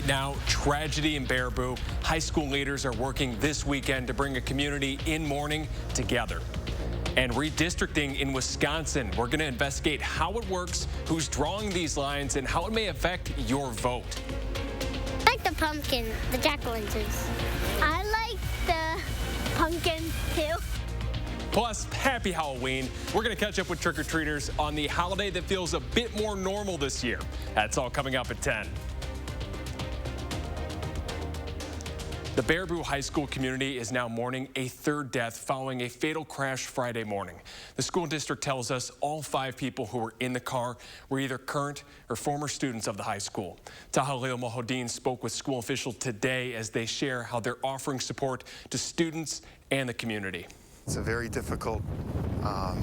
Right now, tragedy in Baraboo. High school leaders are working this weekend to bring a community in mourning together. And redistricting in Wisconsin. We're going to investigate how it works, who's drawing these lines, and how it may affect your vote. I like the pumpkin, the jack-o'-lanterns. I like the pumpkin, too. Plus, happy Halloween. We're going to catch up with trick-or-treaters on the holiday that feels a bit more normal this year. That's all coming up at 10. The Baraboo High School community is now mourning a third death following a fatal crash Friday morning. The school district tells us all 5 people who were in the car were either current or former students of the high school. Tahalil Mohodin spoke with school officials today as they share how they're offering support to students and the community. It's a very difficult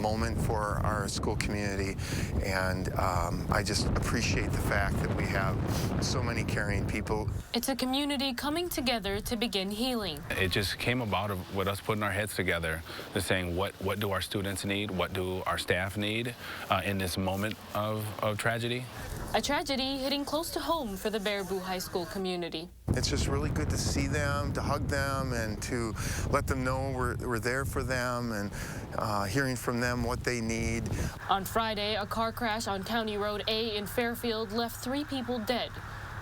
moment for our school community, and I just appreciate the fact that we have so many caring people. It's a community coming together to begin healing. It just came about with us putting our heads together, just saying what do our students need, what do our staff need in this moment of tragedy. A tragedy hitting close to home for the Baraboo High School community. It's just really good to see them, to hug them, and to let them know we're there for them, and hearing from them what they need. On Friday, a car crash on County Road A in Fairfield left 3 people dead.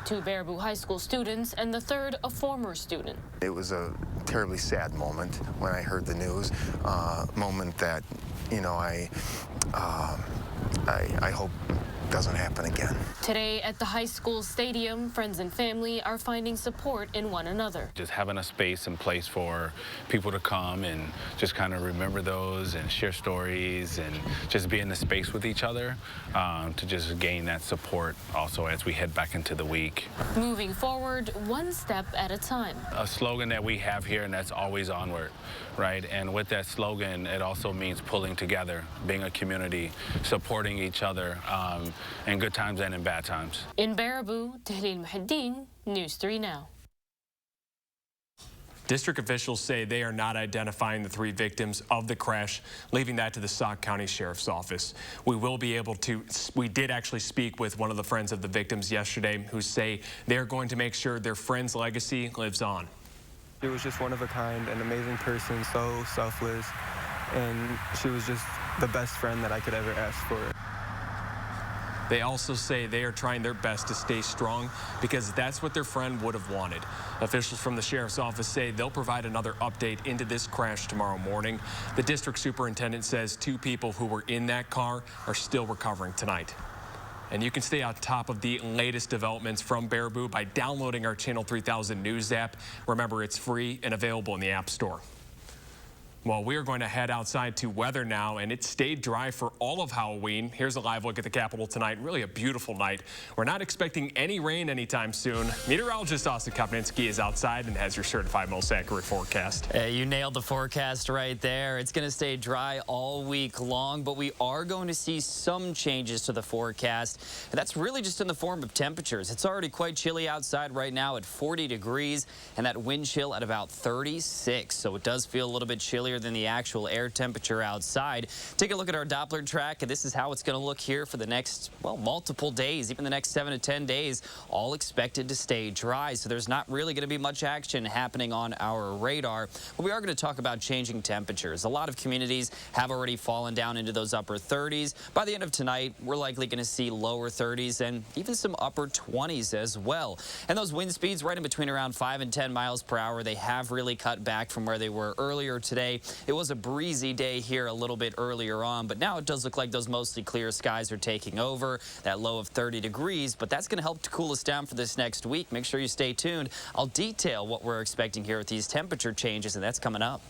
2 Baraboo High School students and the third a former student. It was a terribly sad moment when I heard the news, moment that, you know, I hope doesn't happen again. Today at the high school stadium, friends and family are finding support in one another. Just having a space and place for people to come and just kind of remember those and share stories and just be in the space with each other to just gain that support also as we head back into the week. Moving forward, one step at a time. A slogan that we have here, and that's always onward, right? And with that slogan, it also means pulling together, being a community, supporting each other in good times and in bad times. In Baraboo, Tahlil Muhaddin, News 3 Now. District officials say they are not identifying the 3 victims of the crash, leaving that to the Sauk County Sheriff's Office. We did actually speak with one of the friends of the victims yesterday who say they're going to make sure their friend's legacy lives on. She was just one of a kind, an amazing person, so selfless, and she was just the best friend that I could ever ask for. They also say they are trying their best to stay strong because that's what their friend would have wanted. Officials from the Sheriff's Office say they'll provide another update into this crash tomorrow morning. The district superintendent says 2 people who were in that car are still recovering tonight. And you can stay on top of the latest developments from Baraboo by downloading our Channel 3000 News app. Remember, it's free and available in the App Store. Well, we are going to head outside to weather now, and it stayed dry for all of Halloween. Here's a live look at the Capitol tonight. Really a beautiful night. We're not expecting any rain anytime soon. Meteorologist Austin Kopninski is outside and has your certified most accurate forecast. You nailed the forecast right there. It's going to stay dry all week long, but we are going to see some changes to the forecast. And that's really just in the form of temperatures. It's already quite chilly outside right now at 40 degrees, and that wind chill at about 36. So it does feel a little bit chillier than the actual air temperature outside. Take a look at our Doppler track, and this is how it's going to look here for the next, well, multiple days, even the next 7 to 10 days, all expected to stay dry. So there's not really going to be much action happening on our radar. But we are going to talk about changing temperatures. A lot of communities have already fallen down into those upper 30s. By the end of tonight, we're likely going to see lower 30s and even some upper 20s as well. And those wind speeds right in between around 5 and 10 miles per hour, they have really cut back from where they were earlier today. It was a breezy day here a little bit earlier on, but now it does look like those mostly clear skies are taking over, that low of 30 degrees, but that's going to help to cool us down for this next week. Make sure you stay tuned. I'll detail what we're expecting here with these temperature changes, and that's coming up.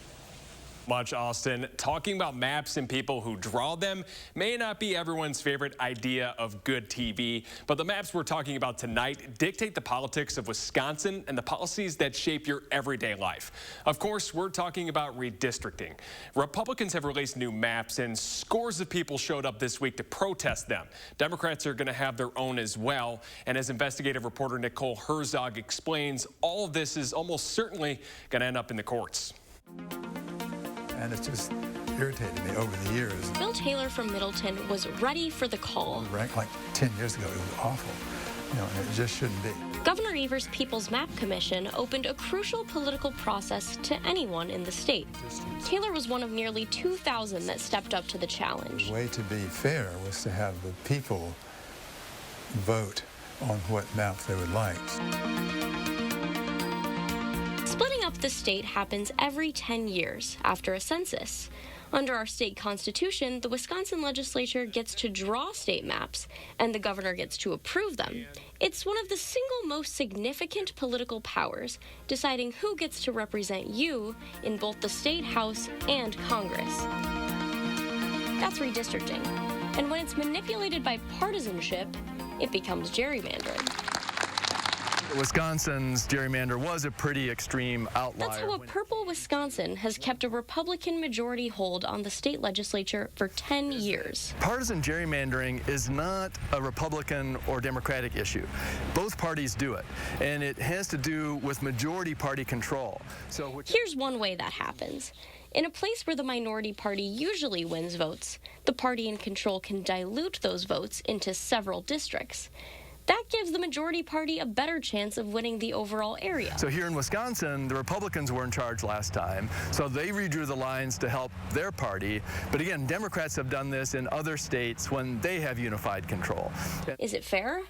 Much, Austin. Talking about maps and people who draw them may not be everyone's favorite idea of good TV, but the maps we're talking about tonight dictate the politics of Wisconsin and the policies that shape your everyday life. Of course, we're talking about redistricting. Republicans have released new maps, and scores of people showed up this week to protest them. Democrats are going to have their own as well, and as investigative reporter Nicole Herzog explains, all of this is almost certainly going to end up in the courts. And it's just irritated me over the years. Bill Taylor from Middleton was ready for the call. Like 10 years ago, it was awful. You know, and it just shouldn't be. Governor Evers' People's Map Commission opened a crucial political process to anyone in the state. Taylor was one of nearly 2,000 that stepped up to the challenge. The way to be fair was to have the people vote on what map they would like. Splitting up the state happens every 10 years after a census. Under our state constitution, the Wisconsin legislature gets to draw state maps, and the governor gets to approve them. It's one of the single most significant political powers, deciding who gets to represent you in both the state house and Congress. That's redistricting. And when it's manipulated by partisanship, it becomes gerrymandering. Wisconsin's gerrymander was a pretty extreme outlier. That's how a purple Wisconsin has kept a Republican majority hold on the state legislature for 10 years. Partisan gerrymandering is not a Republican or Democratic issue. Both parties do it, and it has to do with majority party control. Here's one way that happens. In a place where the minority party usually wins votes, the party in control can dilute those votes into several districts. That gives the majority party a better chance of winning the overall area. So here in Wisconsin, the Republicans were in charge last time, so they redrew the lines to help their party. But again, Democrats have done this in other states when they have unified control. Is it fair?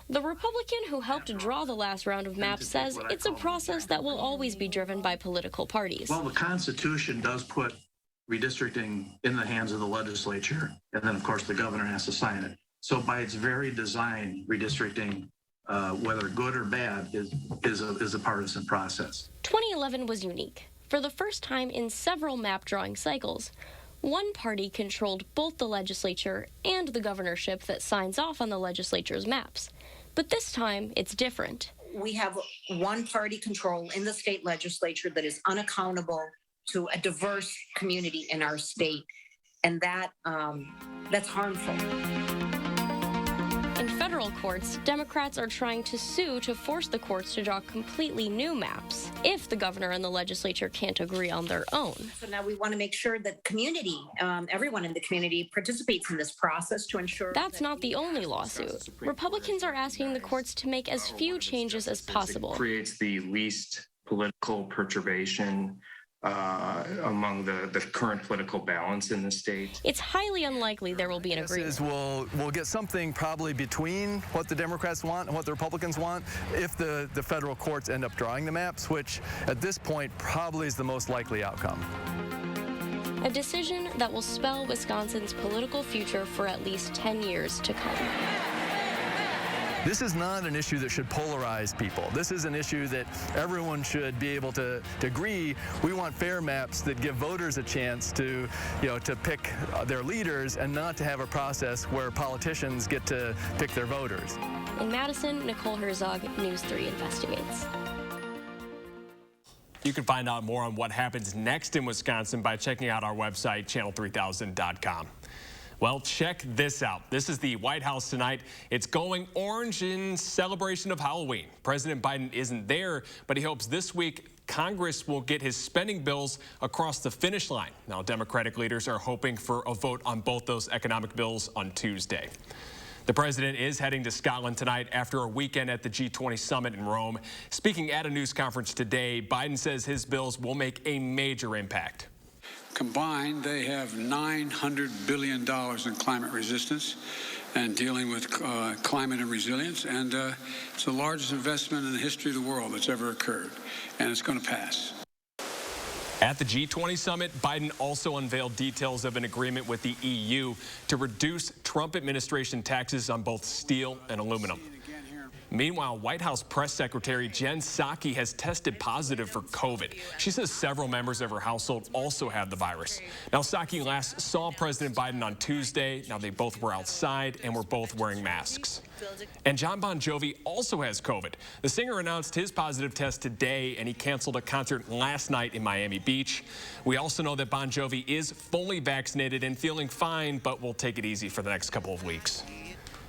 The Republican who helped draw the last round of maps says it's a process that will always be driven by political parties. Well, the Constitution does put redistricting in the hands of the legislature, and then, of course, the governor has to sign it. So by its very design, redistricting, whether good or bad, is a partisan process. 2011 was unique. For the first time in several map drawing cycles, one party controlled both the legislature and the governorship that signs off on the legislature's maps. But this time, it's different. We have one party control in the state legislature that is unaccountable to a diverse community in our state, and that's harmful. In federal courts, Democrats are trying to sue to force the courts to draw completely new maps if the governor and the legislature can't agree on their own. So now we want to make sure that community, everyone in the community participates in this process to ensure. That's not the only lawsuit. Republicans are asking the courts to make as few changes as possible. It creates the least political perturbation among the current political balance in the state. It's highly unlikely there will be an agreement. We'll get something probably between what the Democrats want and what the Republicans want if the federal courts end up drawing the maps, which at this point probably is the most likely outcome. A decision that will spell Wisconsin's political future for at least 10 years to come. This is not an issue that should polarize people. This is an issue that everyone should be able to agree. We want fair maps that give voters a chance to pick their leaders and not to have a process where politicians get to pick their voters. In Madison, Nicole Herzog, News 3 Investigates. You can find out more on what happens next in Wisconsin by checking out our website, channel3000.com. Well, check this out. This is the White House tonight. It's going orange in celebration of Halloween. President Biden isn't there, but he hopes this week Congress will get his spending bills across the finish line. Now, Democratic leaders are hoping for a vote on both those economic bills on Tuesday. The president is heading to Scotland tonight after a weekend at the G20 summit in Rome. Speaking at a news conference today, Biden says his bills will make a major impact. Combined, they have $900 billion in climate resistance and dealing with climate and resilience. And it's the largest investment in the history of the world that's ever occurred. And it's going to pass. At the G20 summit, Biden also unveiled details of an agreement with the EU to reduce Trump administration taxes on both steel and aluminum. Meanwhile, White House Press Secretary Jen Psaki has tested positive for COVID. She says several members of her household also have the virus. Now, Psaki last saw President Biden on Tuesday. Now, they both were outside and were both wearing masks. And Jon Bon Jovi also has COVID. The singer announced his positive test today, and he canceled a concert last night in Miami Beach. We also know that Bon Jovi is fully vaccinated and feeling fine, but will take it easy for the next couple of weeks.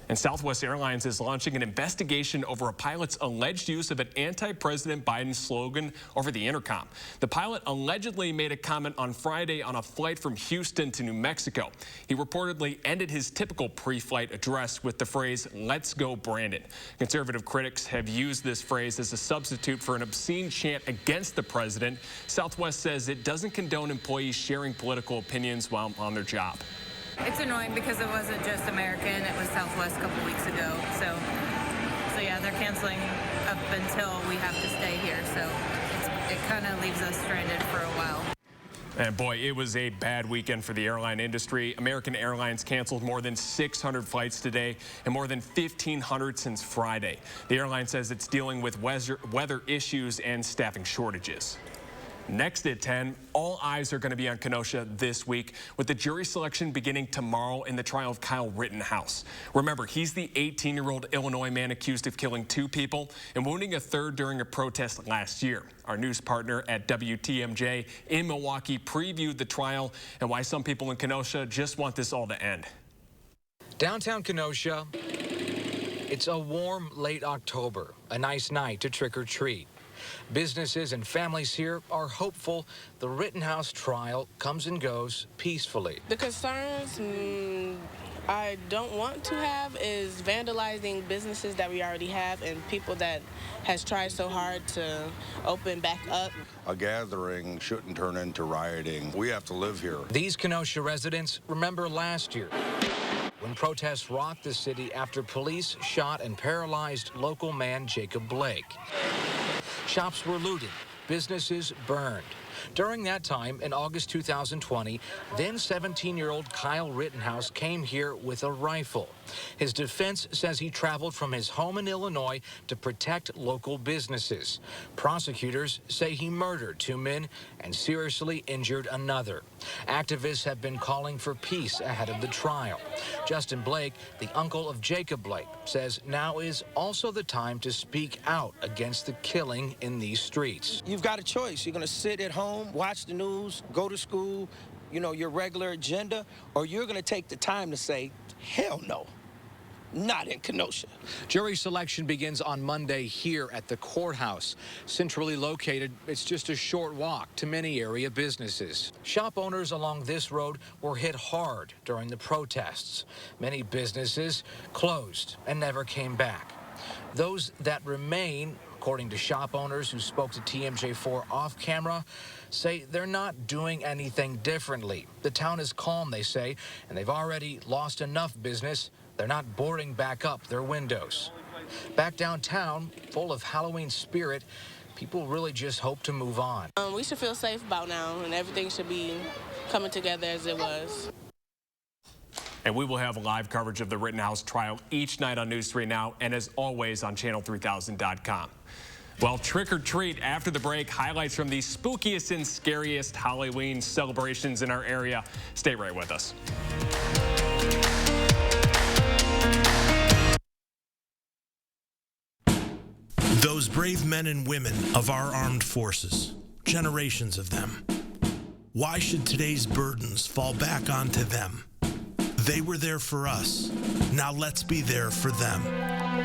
And Southwest Airlines is launching an investigation over a pilot's alleged use of an anti-President Biden slogan over the intercom. The pilot allegedly made a comment on Friday on a flight from Houston to New Mexico. He reportedly ended his typical pre-flight address with the phrase, "Let's go, Brandon." Conservative critics have used this phrase as a substitute for an obscene chant against the president. Southwest says it doesn't condone employees sharing political opinions while on their job. It's annoying because it wasn't just American, it was Southwest a couple weeks ago. So yeah, they're canceling up until we have to stay here. So it kind of leaves us stranded for a while. And boy, it was a bad weekend for the airline industry. American Airlines canceled more than 600 flights today and more than 1,500 since Friday. The airline says it's dealing with weather issues and staffing shortages. Next at 10, all eyes are going to be on Kenosha this week, with the jury selection beginning tomorrow in the trial of Kyle Rittenhouse. Remember, he's the 18-year-old Illinois man accused of killing 2 people and wounding a third during a protest last year. Our news partner at WTMJ in Milwaukee previewed the trial and why some people in Kenosha just want this all to end. Downtown Kenosha, it's a warm late October, a nice night to trick or treat. Businesses and families here are hopeful the Rittenhouse trial comes and goes peacefully. The concerns I don't want to have is vandalizing businesses that we already have and people that has tried so hard to open back up. A gathering shouldn't turn into rioting. We have to live here. These Kenosha residents remember last year when protests rocked the city after police shot and paralyzed local man Jacob Blake. Shops were looted, businesses burned. During that time, in August 2020, then 17-year-old Kyle Rittenhouse came here with a rifle. His defense says he traveled from his home in Illinois to protect local businesses. Prosecutors say he murdered 2 men and seriously injured another. Activists have been calling for peace ahead of the trial. Justin Blake, the uncle of Jacob Blake, says now is also the time to speak out against the killing in these streets. You've got a choice. You're going to sit at home, watch the news, go to school, you know, your regular agenda, or you're going to take the time to say, hell no, not in Kenosha. Jury selection begins on Monday here at the courthouse. Centrally located, it's just a short walk to many area businesses. Shop owners along this road were hit hard during the protests. Many businesses closed and never came back. Those that remain, according to shop owners who spoke to TMJ4 off camera, say they're not doing anything differently. The town is calm, they say, and they've already lost enough business. They're not boarding back up their windows. Back downtown, full of Halloween spirit, people really just hope to move on. We should feel safe about now, and everything should be coming together as it was. And we will have live coverage of the Rittenhouse trial each night on News 3 Now and as always on channel3000.com. Well, trick or treat after the break, highlights from the spookiest and scariest Halloween celebrations in our area. Stay right with us. Those brave men and women of our armed forces, generations of them. Why should today's burdens fall back onto them? They were there for us. Now let's be there for them.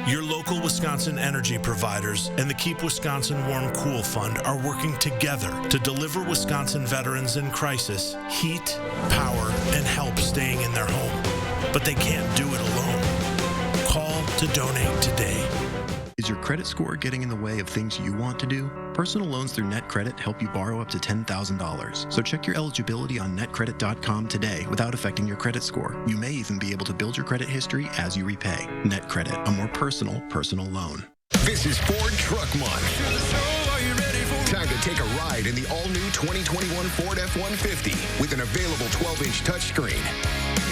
Your local Wisconsin energy providers and the Keep Wisconsin Warm Cool Fund are working together to deliver Wisconsin veterans in crisis heat, power, and help staying in their home. But they can't do it alone. Call to donate today. Is your credit score getting in the way of things you want to do? Personal loans through NetCredit help you borrow up to $10,000. So check your eligibility on netcredit.com today without affecting your credit score. You may even be able to build your credit history as you repay. NetCredit, a more personal loan. This is Ford Truck Month. Time to take a ride in the all-new 2021 Ford F-150 with an available 12-inch touchscreen,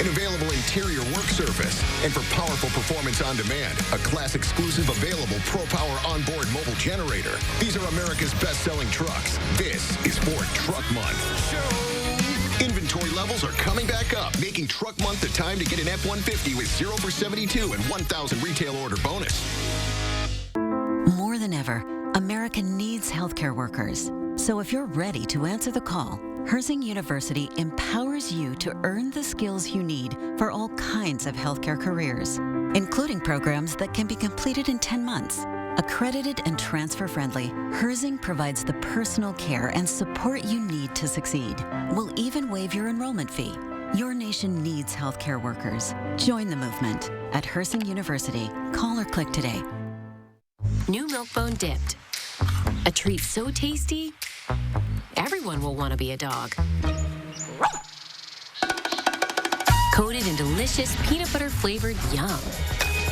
an available interior work surface, and for powerful performance on demand, a class-exclusive available Pro-Power onboard mobile generator. These are America's best-selling trucks. This is Ford Truck Month. Inventory levels are coming back up, making Truck Month the time to get an F-150 with 0 for 72 and 1,000 retail order bonus. More than ever, America needs healthcare workers. So if you're ready to answer the call, Herzing University empowers you to earn the skills you need for all kinds of healthcare careers. including programs that can be completed in 10 months. Accredited and transfer-friendly, Herzing provides the personal care and support you need to succeed. We'll even waive your enrollment fee. Your nation needs healthcare workers. Join the movement at Herzing University. Call or click today. New Milk-Bone Dipped. A treat so tasty, everyone will want to be a dog. Coated in delicious peanut butter flavored yum.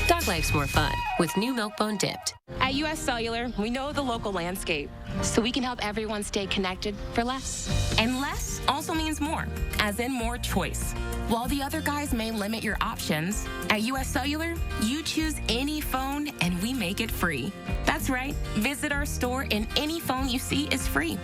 Dog life's more fun with New Milk-Bone Dipped. At US Cellular, we know the local landscape, so we can help everyone stay connected for less. And less also means more, as in more choice. While the other guys may limit your options, at US Cellular, you choose any phone and we make it free. That's right, visit our store and any phone you see is free.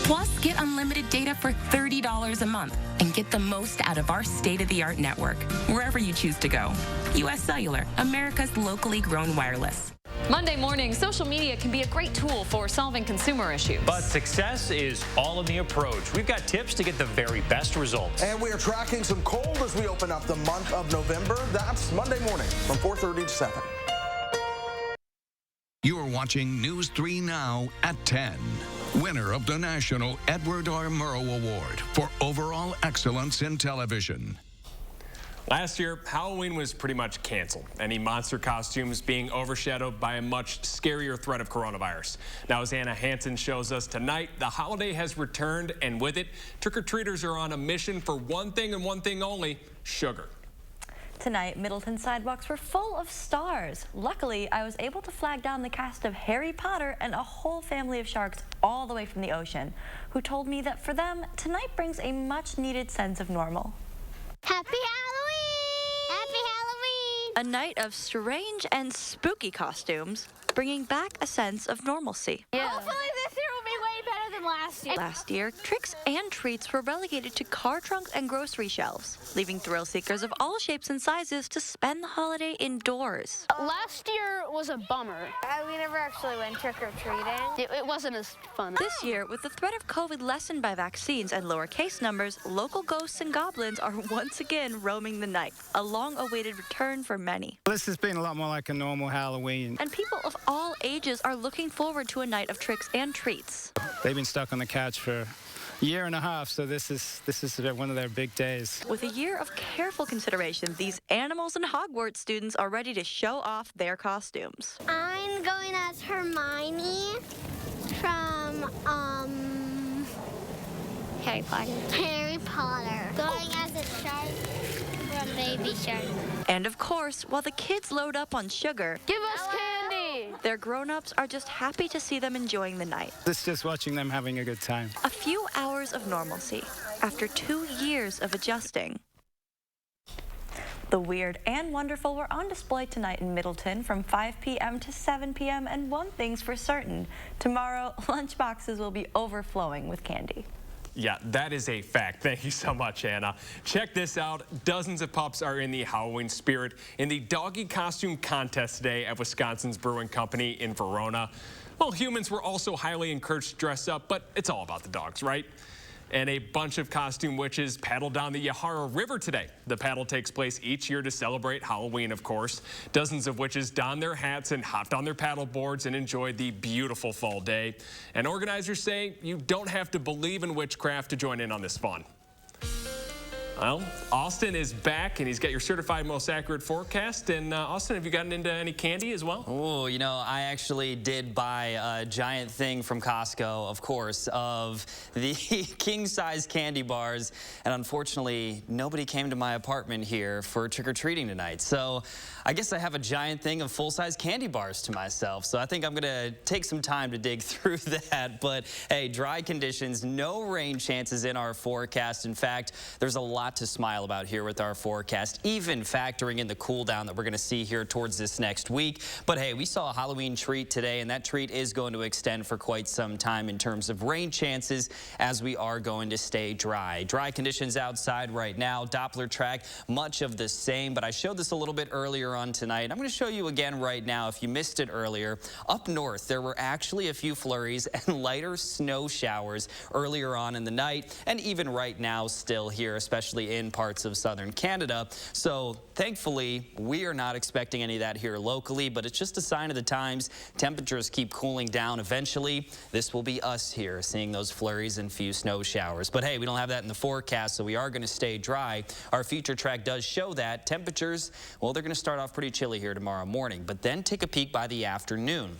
Plus, get unlimited data for $30 a month and get the most out of our state-of-the-art network, wherever you choose to go. US Cellular, America's locally grown wireless. Monday morning, social media can be a great tool for solving consumer issues. But success is all in the approach. We've got tips to get the very best results. And we are tracking some cold as we open up the month of November. That's Monday morning from 4:30 to 7. You are watching News 3 Now at 10. Winner of the National Edward R. Murrow Award for Overall Excellence in Television. Last year, Halloween was pretty much canceled. Any monster costumes being overshadowed by a much scarier threat of coronavirus. Now, as Anna Hansen shows us tonight, the holiday has returned, and with it, trick-or-treaters are on a mission for one thing and one thing only: sugar. Tonight, Middleton sidewalks were full of stars. Luckily, I was able to flag down the cast of Harry Potter and a whole family of sharks all the way from the ocean, who told me that for them, tonight brings a much-needed sense of normal. Happy Halloween! Happy Halloween! A night of strange and spooky costumes, bringing back a sense of normalcy. Yeah. Hopefully this year will be way better than last year. Last year, tricks and treats were relegated to car trunks and grocery shelves, leaving thrill seekers of all shapes and sizes to spend the holiday indoors. Last year was a bummer. We never actually went trick-or-treating. It wasn't as fun. This year, with the threat of COVID lessened by vaccines and lower case numbers, local ghosts and goblins are once again roaming the night, a long-awaited return for many. This has been a lot more like a normal Halloween. And people of all ages are looking forward to a night of tricks and treats. They've been stuck on the couch for a year and a half, so this is one of their big days. With a year of careful consideration, these Animals in Hogwarts students are ready to show off their costumes. I'm going as Hermione from Harry Potter. Harry Potter. Going as a shark from Baby Shark. And of course, while the kids load up on sugar, Give us candy! Their grown-ups are just happy to see them enjoying the night. It's just watching them having a good time. A few hours of normalcy after 2 years of adjusting. The weird and wonderful were on display tonight in Middleton from 5 p.m. to 7 p.m. And one thing's for certain, tomorrow lunchboxes will be overflowing with candy. Yeah, that is a fact. Thank you so much, Anna. Check this out. Dozens of pups are in the Halloween spirit in the doggy costume contest today at Wisconsin's Brewing Company in Verona. Well, humans were also highly encouraged to dress up, but it's all about the dogs, right? And a bunch of costume witches paddled down the Yahara River today. The paddle takes place each year to celebrate Halloween, of course. Dozens of witches donned their hats and hopped on their paddle boards and enjoyed the beautiful fall day. And organizers say you don't have to believe in witchcraft to join in on this fun. Well, Austin is back, and he's got your certified most accurate forecast. And Austin, have you gotten into any candy as well? Oh, you know, I actually did buy a giant thing from Costco, of course, of the king-size candy bars. And unfortunately, nobody came to my apartment here for trick-or-treating tonight. So I guess I have a giant thing of full-size candy bars to myself. So I think I'm going to take some time to dig through that. But, hey, dry conditions, no rain chances in our forecast. In fact, there's a lot to smile about here with our forecast, even factoring in the cool down that we're going to see here towards this next week. But hey, we saw a Halloween treat today, and that treat is going to extend for quite some time in terms of rain chances, as we are going to stay dry. Dry conditions outside right now. Doppler track, much of the same, but I showed this a little bit earlier on tonight. I'm going to show you again right now if you missed it earlier. Up north, there were actually a few flurries and lighter snow showers earlier on in the night, and even right now still here, especially especially in parts of southern Canada. So thankfully, we are not expecting any of that here locally, but it's just a sign of the times. Temperatures keep cooling down. Eventually, this will be us here seeing those flurries and few snow showers. But hey, we don't have that in the forecast, so we are going to stay dry. Our future track does show that. Temperatures, well, they're going to start off pretty chilly here tomorrow morning, but then take a peek by the afternoon.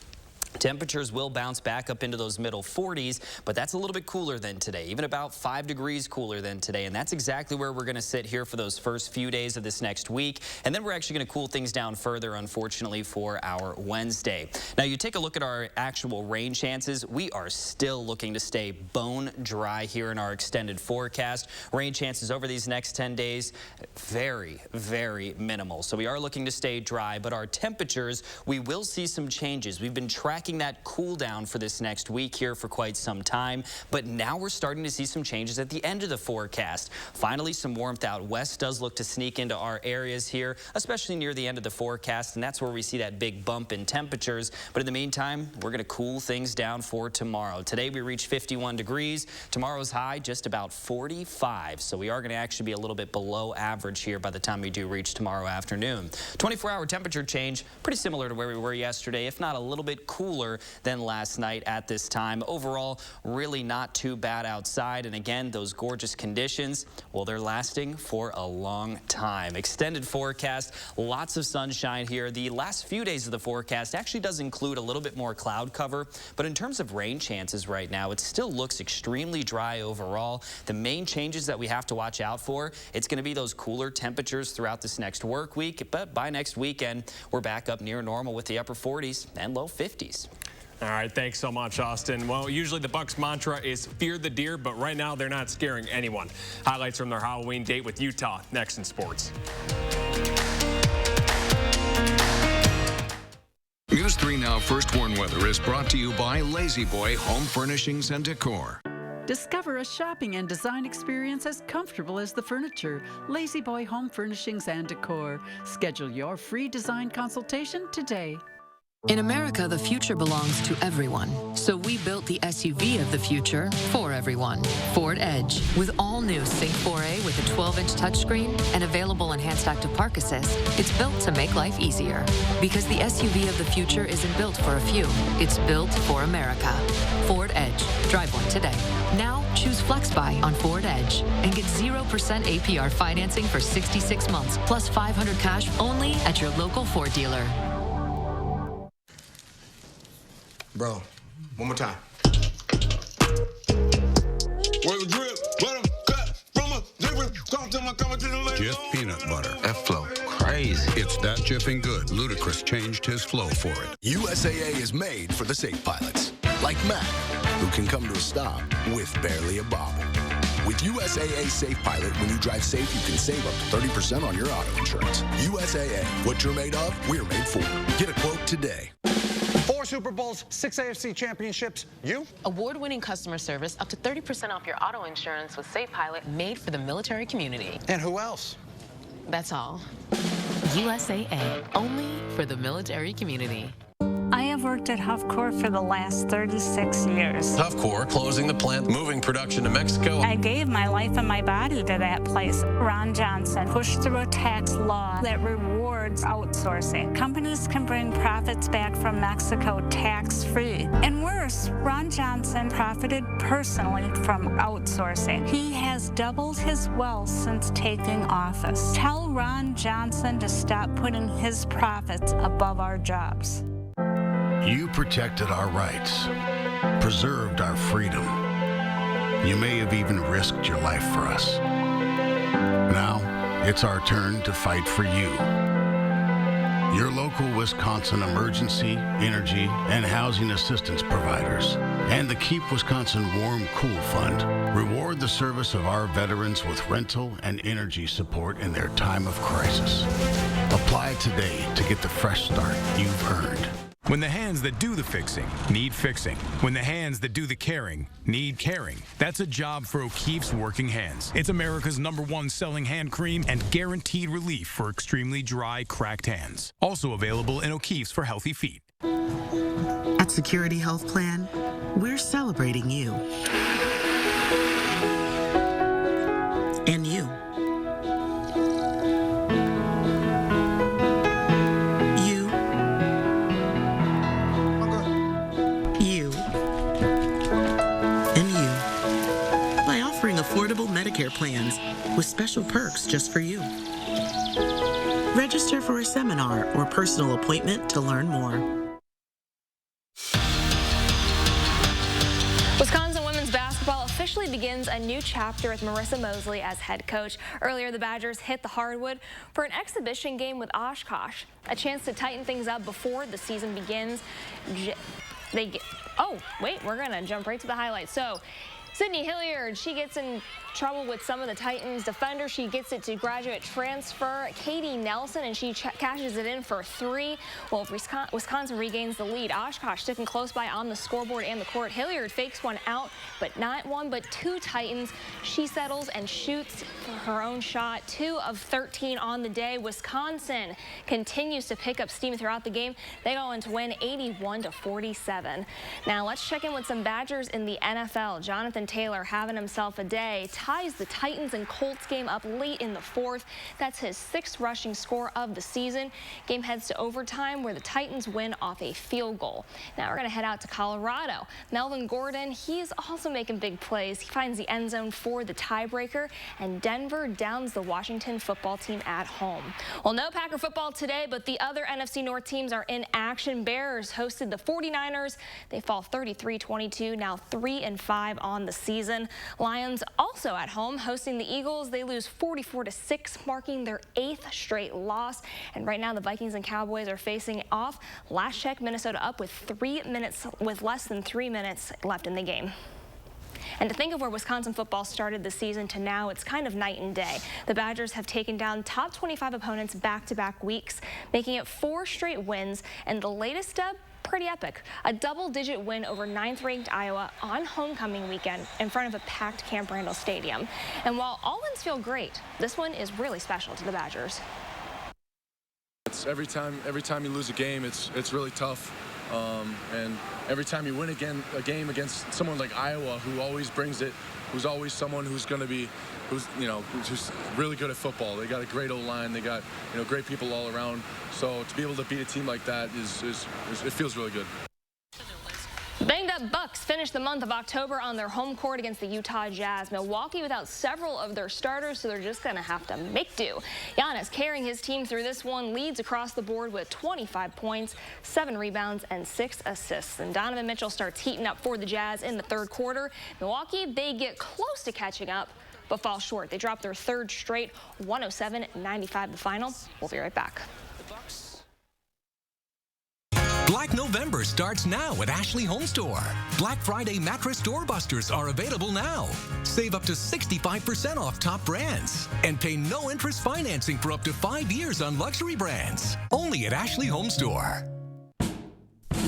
Temperatures will bounce back up into those middle 40s, but that's a little bit cooler than today, even about 5 degrees cooler than today. And that's exactly where we're going to sit here for those first few days of this next week. And then we're actually going to cool things down further, unfortunately, for our Wednesday. Now, you take a look at our actual rain chances. We are still looking to stay bone dry here in our extended forecast. Rain chances over these next 10 days, very, very minimal. So we are looking to stay dry, but our temperatures, we will see some changes. We've been tracking that cool down for this next week here for quite some time, but now we're starting to see some changes at the end of the forecast. Finally, some warmth out west does look to sneak into our areas here, especially near the end of the forecast, and that's where we see that big bump in temperatures. But in the meantime, we're going to cool things down for tomorrow. Today we reach 51 degrees. Tomorrow's high just about 45, so we are going to actually be a little bit below average here by the time we do reach tomorrow afternoon. 24-hour temperature change, pretty similar to where we were yesterday, if not a little bit cooler than last night at this time. Overall, really not too bad outside. And again, those gorgeous conditions, well, they're lasting for a long time. Extended forecast, lots of sunshine here. The last few days of the forecast actually does include a little bit more cloud cover, but in terms of rain chances right now, it still looks extremely dry overall. The main changes that we have to watch out for, it's going to be those cooler temperatures throughout this next work week, but by next weekend, we're back up near normal with the upper 40s and low 50s. All right, thanks so much, Austin. Well, usually the Bucs mantra is fear the deer, but right now they're not scaring anyone. Highlights from their Halloween date with Utah, next in sports. News 3 Now First Warn Weather is brought to you by Lazy Boy Home Furnishings and Decor. Discover a shopping and design experience as comfortable as the furniture. Lazy Boy Home Furnishings and Decor. Schedule your free design consultation today. In America, the future belongs to everyone. So we built the SUV of the future for everyone. Ford Edge. With all new Sync 4A with a 12-inch touchscreen and available enhanced active park assist, it's built to make life easier. Because the SUV of the future isn't built for a few. It's built for America. Ford Edge. Drive one today. Now, choose FlexBuy on Ford Edge and get 0% APR financing for 66 months, plus $500 cash only at your local Ford dealer. Bro, one more time. Jif peanut butter. That flow crazy. It's that jiffing good. Ludacris changed his flow for it. USAA is made for the safe pilots, like Matt, who can come to a stop with barely a bobble. With USAA Safe Pilot, when you drive safe, you can save up to 30% on your auto insurance. USAA, what you're made of, we're made for. Get a quote today. 4 Super Bowls, 6 AFC championships. You? Award-winning customer service, up to 30% off your auto insurance with Safe Pilot, made for the military community. And who else? That's all. USAA, only for the military community. I have worked at Huffcore for the last 36 years. Huffcore closing the plant, moving production to Mexico. I gave my life and my body to that place. Ron Johnson pushed through a tax law that rewards outsourcing. Companies can bring profits back from Mexico tax-free. And worse, Ron Johnson profited personally from outsourcing. He has doubled his wealth since taking office. Tell Ron Johnson to stop putting his profits above our jobs. You protected our rights, preserved our freedom. You may have even risked your life for us. Now, it's our turn to fight for you. Your local Wisconsin emergency, energy, and housing assistance providers, and the Keep Wisconsin Warm Cool Fund reward the service of our veterans with rental and energy support in their time of crisis. Apply today to get the fresh start you've earned. When the hands that do the fixing need fixing. When the hands that do the caring need caring. That's a job for O'Keeffe's Working Hands. It's America's #1 selling hand cream and guaranteed relief for extremely dry, cracked hands. Also available in O'Keeffe's for healthy feet. At Security Health Plan, we're celebrating you. And you. plans with special perks just for you. Register for a seminar or personal appointment to learn more. Wisconsin women's basketball officially begins a new chapter with Marissa Mosley as head coach. Earlier, the Badgers hit the hardwood for an exhibition game with Oshkosh, a chance to tighten things up before the season begins. Oh, wait, we're going to jump right to the highlights. So, Sydney Hilliard, she gets in trouble with some of the Titans defenders. She gets it to graduate transfer Katie Nelson, and she cashes it in for 3. Well, Wisconsin regains the lead. Oshkosh sticking close by on the scoreboard and the court. Hilliard fakes one out, but not one, but 2 Titans. She settles and shoots her own shot. 2 of 13 on the day. Wisconsin continues to pick up steam throughout the game. They go on to win 81-47. Now let's check in with some Badgers in the NFL. Jonathan Taylor having himself a day. Ties the Titans and Colts game up late in the 4th. That's his 6th rushing score of the season. Game heads to overtime where the Titans win off a field goal. Now we're going to head out to Colorado. Melvin Gordon, he's also making big plays. He finds the end zone for the tiebreaker, and Denver downs the Washington football team at home. Well, no Packer football today, but the other NFC North teams are in action. Bears hosted the 49ers. They fall 33-22, now 3-5 on the season. Lions also at home hosting the Eagles. They lose 44-6, marking their 8th straight loss. And right now the Vikings and Cowboys are facing off. Last check, Minnesota up with less than 3 minutes left in the game. And to think of where Wisconsin football started the season to now, it's kind of night and day. The Badgers have taken down top 25 opponents back-to-back weeks, making it 4 straight wins, and the latest dub, pretty epic. A double-digit win over 9th-ranked Iowa on homecoming weekend in front of a packed Camp Randall Stadium. And while all wins feel great, this one is really special to the Badgers. It's every time you lose a game, it's really tough. And every time you win a game against someone like Iowa, who always brings it, who's always someone who's going to be, who's really good at football. They got a great O-line. They got great people all around. So to be able to beat a team like that it feels really good. Banged up Bucks finished the month of October on their home court against the Utah Jazz. Milwaukee without several of their starters, so they're just going to have to make do. Giannis carrying his team through this one, leads across the board with 25 points, 7 rebounds, and 6 assists. And Donovan Mitchell starts heating up for the Jazz in the 3rd quarter. Milwaukee, they get close to catching up, but fall short. They drop their 3rd straight, 107-95 the final. We'll be right back. Black November starts now at Ashley Home Store. Black Friday mattress doorbusters are available now. Save up to 65% off top brands and pay no interest financing for up to 5 years on luxury brands. Only at Ashley Home Store.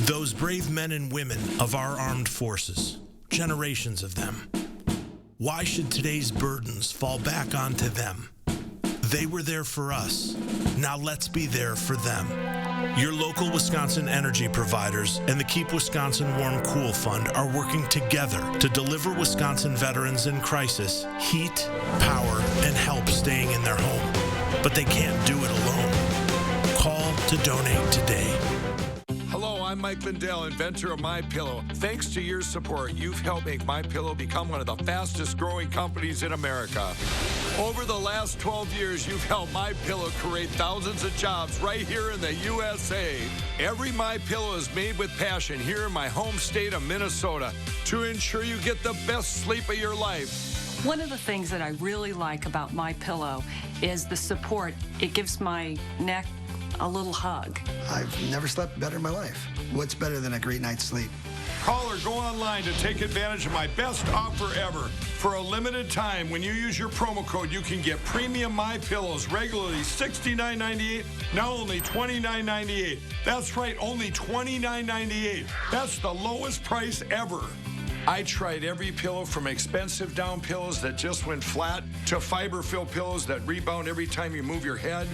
Those brave men and women of our armed forces, generations of them. Why should today's burdens fall back onto them? They were there for us. Now let's be there for them. Your local Wisconsin energy providers and the Keep Wisconsin Warm Cool Fund are working together to deliver Wisconsin veterans in crisis heat, power, and help staying in their home. But they can't do it alone. Call to donate today. Hello, I'm Mike Lindell, inventor of MyPillow. Thanks to your support, you've helped make MyPillow become one of the fastest growing companies in America. Over the last 12 years, you've helped MyPillow create thousands of jobs right here in the USA. Every MyPillow is made with passion here in my home state of Minnesota to ensure you get the best sleep of your life. One of the things that I really like about MyPillow is the support. It gives my neck a little hug. I've never slept better in my life. What's better than a great night's sleep? Call or go online to take advantage of my best offer ever. For a limited time, when you use your promo code, you can get premium MyPillows, regularly $69.98, now only $29.98. That's right, only $29.98. That's the lowest price ever. I tried every pillow from expensive down pillows that just went flat to fiber-filled pillows that rebound every time you move your head.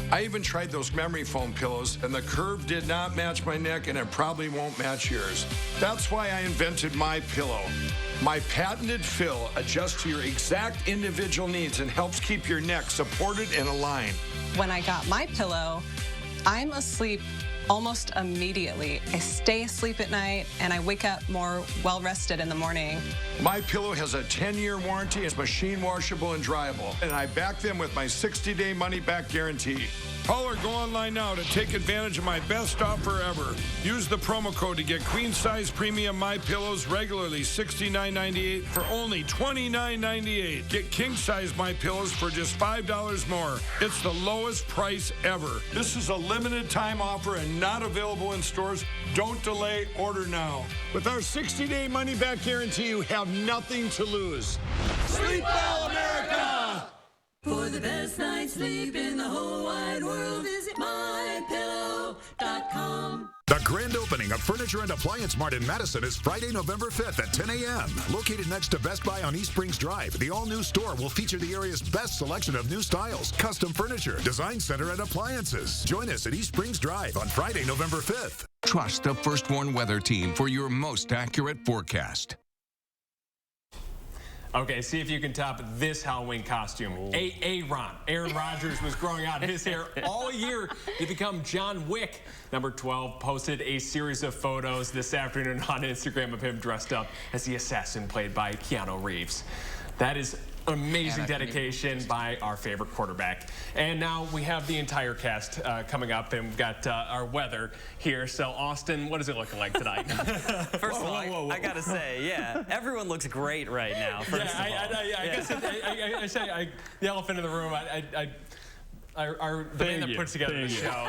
I even tried those memory foam pillows, and the curve did not match my neck, and it probably won't match yours. That's why I invented MyPillow. My patented fill adjusts to your exact individual needs and helps keep your neck supported and aligned. When I got MyPillow, I'm asleep almost immediately. I stay asleep at night, and I wake up more well-rested in the morning. My Pillow has a 10-year warranty. It's machine washable and dryable. And I back them with my 60-day money-back guarantee. Call or go online now to take advantage of my best offer ever. Use the promo code to get queen-size premium My Pillows regularly $69.98 for only $29.98. Get king-size My Pillows for just $5 more. It's the lowest price ever. This is a limited time offer and not available in stores. Don't delay, order now. With our 60-day money-back guarantee, you have nothing to lose. Sleep well, America! For the best night's sleep in the whole wide world, visit mypillow.com. The grand opening of Furniture and Appliance Mart in Madison is Friday, November 5th at 10 a.m. Located next to Best Buy on East Springs Drive, the all-new store will feature the area's best selection of new styles, custom furniture, design center, and appliances. Join us at East Springs Drive on Friday, November 5th. Trust the First Warn Weather Team for your most accurate forecast. Okay, see if you can top this Halloween costume. Aaron Rodgers was growing out his hair all year to become John Wick. Number 12 posted a series of photos this afternoon on Instagram of him dressed up as the assassin played by Keanu Reeves. That is amazing dedication by our favorite quarterback. And now we have the entire cast coming up, and we've got our weather here. So, Austin, what is it looking like tonight? First of all, I gotta say, yeah, everyone looks great right now. First of all. I guess I say the elephant in the room. The man that puts together the show,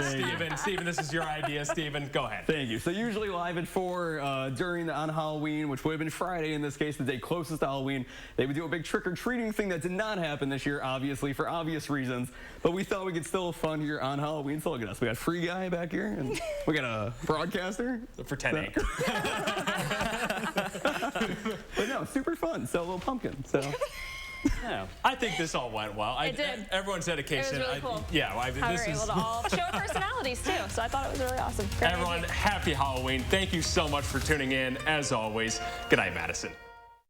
Steven, this is your idea. Steven, go ahead. Thank you. So usually live at 4 on Halloween, which would have been Friday in this case, the day closest to Halloween, they would do a big trick-or-treating thing that did not happen this year, obviously, for obvious reasons. But we thought we could still have fun here on Halloween. So look at us. We got Free Guy back here, and we got a broadcaster. For 10 acres. But no, super fun. So a little pumpkin. So. Yeah. I think this all went well. It did. Everyone's dedication. It was really cool. Yeah, How we were able to all show our personalities too. So I thought it was really awesome. Great Everyone, idea. happy Halloween. Thank you so much for tuning in. As always, good night, Madison.